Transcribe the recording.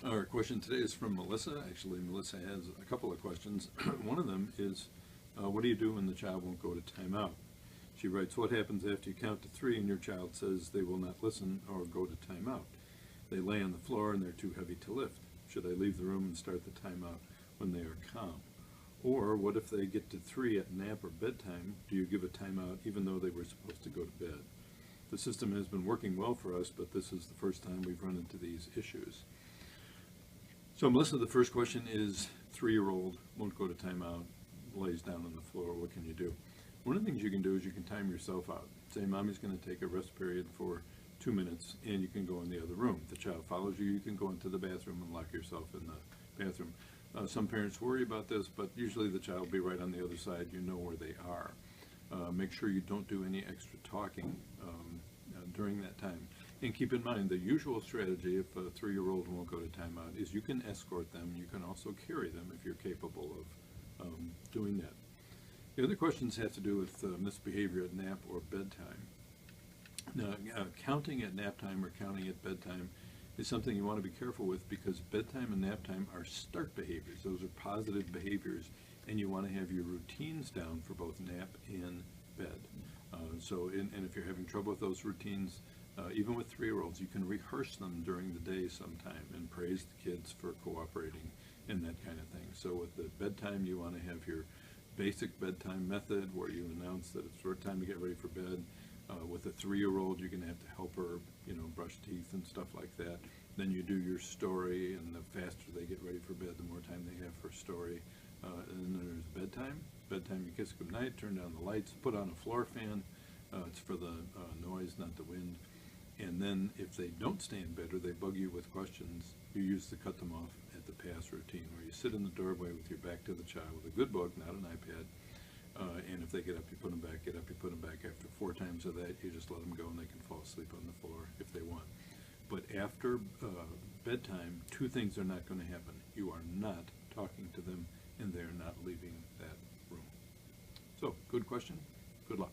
Our question today is from Melissa. Actually, Melissa has a couple of questions. One of them is, what do you do when the child won't go to timeout? She writes, what happens after you count to 3 and your child says they will not listen or go to timeout? They lay on the floor and they're too heavy to lift. Should I leave the room and start the timeout when they are calm? Or what if they get to 3 at nap or bedtime? Do you give a timeout even though they were supposed to go to bed? The system has been working well for us, but this is the first time we've run into these issues. So Melissa, the first question is 3-year-old won't go to timeout, lays down on the floor. What can you do? One of the things you can do is you can time yourself out. Say mommy's going to take a rest period for 2 minutes and you can go in the other room. If the child follows you, you can go into the bathroom and lock yourself in the bathroom. Some parents worry about this, but usually the child will be right on the other side. You know where they are. Make sure you don't do any extra talking during that time. And keep in mind, the usual strategy if a 3-year-old won't go to timeout is you can escort them. You can also carry them if you're capable of doing that. The other questions have to do with misbehavior at nap or bedtime. Now, counting at nap time or counting at bedtime is something you want to be careful with because bedtime and nap time are start behaviors. Those are positive behaviors, and you want to have your routines down for both nap and bed. And if you're having trouble with those routines, even with 3-year-olds, you can rehearse them during the day sometime and praise the kids for cooperating and that kind of thing. So with the bedtime, you want to have your basic bedtime method where you announce that it's time to get ready for bed. With a 3-year-old, you're going to have to help her, brush teeth and stuff like that. Then you do your story, and the faster they get ready for bed, the more time they have for story. And then there's bedtime. Bedtime, you kiss goodnight, turn down the lights, put on a floor fan. It's for the noise, not the wind. And then if they don't stay in bed or they bug you with questions, you use the cut them off at the pass routine, where you sit in the doorway with your back to the child with a good book, not an iPad. And if they get up, you put them back, get up, you put them back. After 4 times of that, you just let them go and they can fall asleep on the floor if they want. But after bedtime, 2 things are not going to happen. You are not talking to them and they're not leaving that room. So, good question. Good luck.